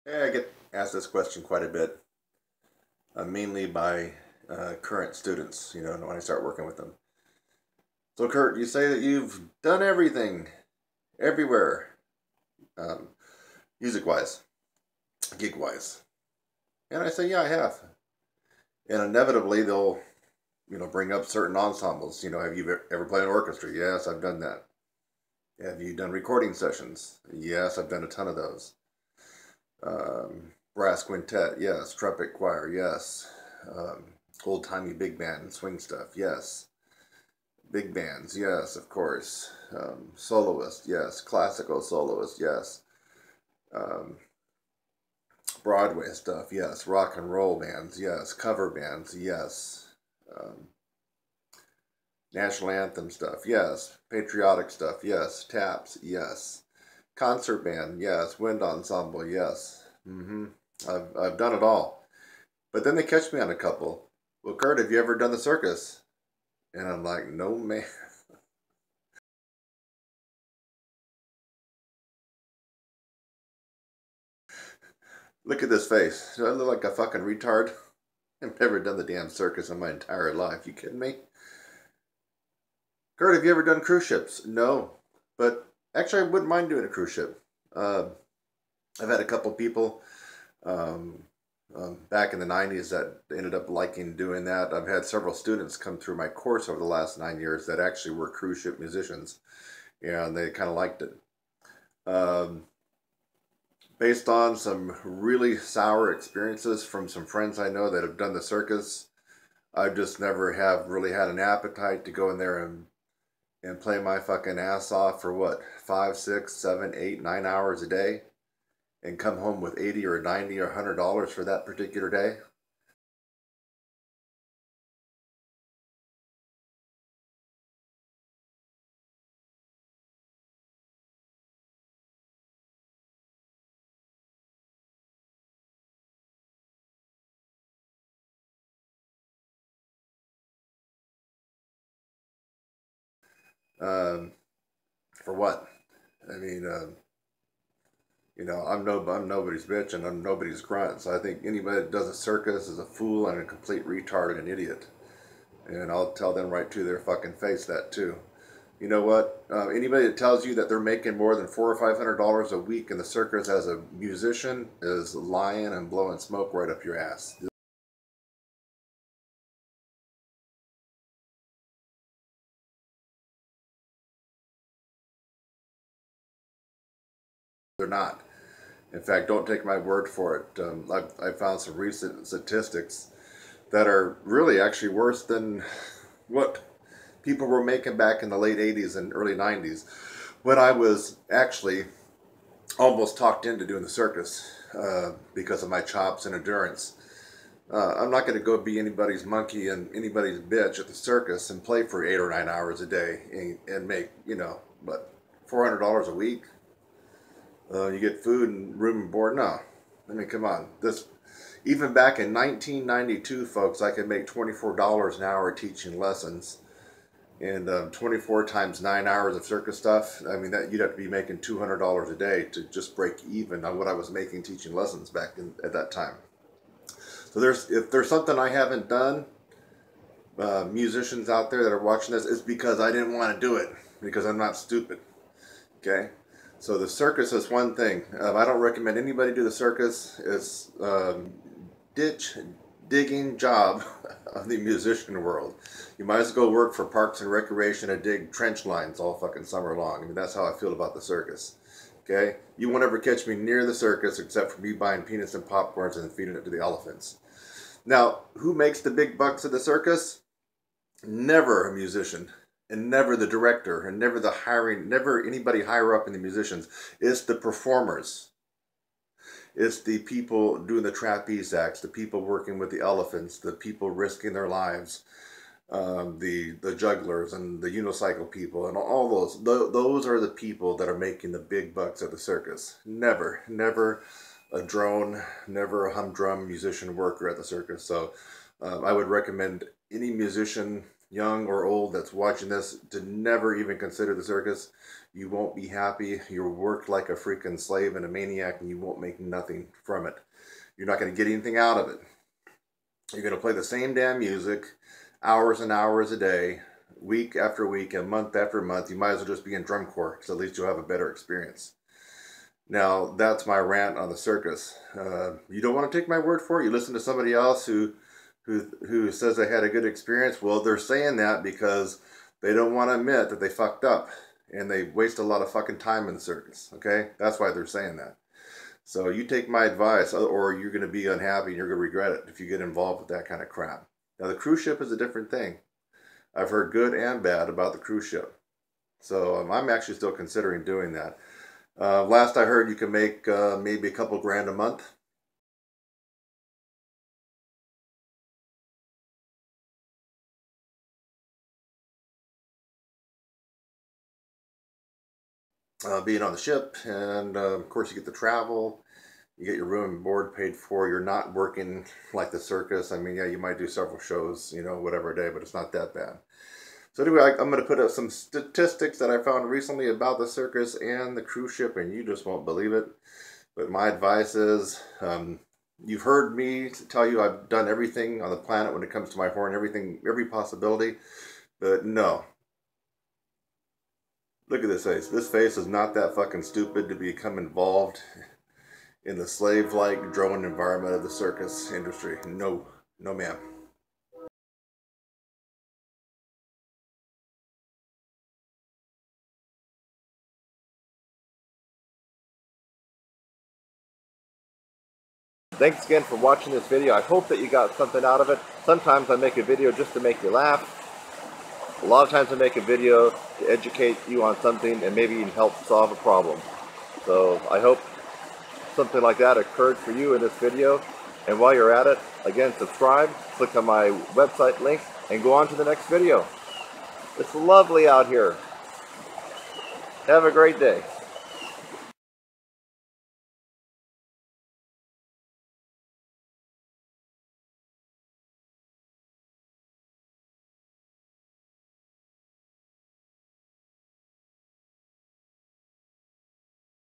Yeah, I get asked this question quite a bit, mainly by current students, when I start working with them. So, Kurt, you say that you've done everything, everywhere, um, music-wise, gig-wise. And I say, yeah, I have. And inevitably, they'll, bring up certain ensembles. Have you ever played an orchestra? Yes, I've done that. Have you done recording sessions? Yes, I've done a ton of those. Brass quintet, yes. Trumpet choir, yes. Old-timey big band and swing stuff, yes. Big bands, yes, of course. Soloist, yes. Classical soloist, yes. Um, Broadway stuff, yes. Rock and roll bands, yes. Cover bands, yes. Um, National anthem stuff, yes. Patriotic stuff, yes. Taps, yes. Concert band, yes. Wind ensemble, yes. I've done it all. But then they catch me on a couple. Well, Kurt, have you ever done the circus? And I'm like, no, man. Look at this face. Do I look like a fucking retard? I've never done the damn circus in my entire life. You kidding me? Kurt, have you ever done cruise ships? No. But actually, I wouldn't mind doing a cruise ship. Uh, I've had a couple people um, back in the 90s that ended up liking doing that. I've had several students come through my course over the last 9 years that actually were cruise ship musicians, and they kind of liked it. Um, Based on some really sour experiences from some friends I know that have done the circus, I just never have really had an appetite to go in there and play my fucking ass off for what, 5, 6, 7, 8, 9 hours a day and come home with 80 or 90 or $100 for that particular day. Um, for what? I mean, I'm nobody's bitch and I'm nobody's grunt. So I think anybody that does a circus is a fool and a complete retard and an idiot. And I'll tell them right to their fucking face that too. You know what? Anybody that tells you that they're making more than $400 or $500 a week in the circus as a musician is lying and blowing smoke right up your ass. They're not. In fact, don't take my word for it. I found some recent statistics that are really actually worse than what people were making back in the late 80s and early 90s when I was actually almost talked into doing the circus because of my chops and endurance. I'm not going to go be anybody's monkey and anybody's bitch at the circus and play for 8 or 9 hours a day and make, but $400 a week. You get food and room and board. No, I mean, come on. This even back in 1992, folks, I could make $24 an hour teaching lessons, and 24 times 9 hours of circus stuff. I mean, that you'd have to be making $200 a day to just break even on what I was making teaching lessons back at that time. So if there's something I haven't done, musicians out there that are watching this, it's because I didn't want to do it because I'm not stupid. Okay, so the circus is one thing. I don't recommend anybody do the circus. It's ditch digging job of the musician world. You might as well go work for Parks and Recreation and dig trench lines all fucking summer long. I mean, that's how I feel about the circus. Okay, you won't ever catch me near the circus except for me buying peanuts and popcorns and feeding it to the elephants. Now, who makes the big bucks at the circus? Never a musician, and never the director, and never the hiring, never anybody higher up in the musicians. It's the performers. It's the people doing the trapeze acts, the people working with the elephants, the people risking their lives, the jugglers and the unicycle people, and all those. Those are the people that are making the big bucks at the circus. Never a drone, never a humdrum musician worker at the circus. So I would recommend any musician young or old, that's watching this, to never even consider the circus. You won't be happy. You'll work like a freaking slave and a maniac, and you won't make nothing from it. You're not going to get anything out of it. You're going to play the same damn music, hours and hours a day, week after week, and month after month. You might as well just be in drum corps, because at least you'll have a better experience. Now, that's my rant on the circus. You don't want to take my word for it. You listen to somebody else who says they had a good experience. Well, they're saying that because they don't want to admit that they fucked up, and they waste a lot of fucking time in the circus. Okay? That's why they're saying that. So you take my advice, or you're going to be unhappy and you're going to regret it if you get involved with that kind of crap. Now, the cruise ship is a different thing. I've heard good and bad about the cruise ship. So I'm actually still considering doing that. Last I heard, you can make maybe a couple grand a month. Being on the ship, and of course you get the travel, you get your room and board paid for. You're not working like the circus. I mean, yeah, you might do several shows, you know, whatever day, but it's not that bad. So anyway, I'm going to put up some statistics that I found recently about the circus and the cruise ship, and you just won't believe it. But my advice is, you've heard me tell you I've done everything on the planet when it comes to my horn, every possibility, but no. Look at this face. This face is not that fucking stupid to become involved in the slave-like drone environment of the circus industry. No. No, ma'am. Thanks again for watching this video. I hope that you got something out of it. Sometimes I make a video just to make you laugh. A lot of times I make a video to educate you on something and maybe even help solve a problem. So I hope something like that occurred for you in this video. And while you're at it, again, subscribe, click on my website link, and go on to the next video. It's lovely out here. Have a great day.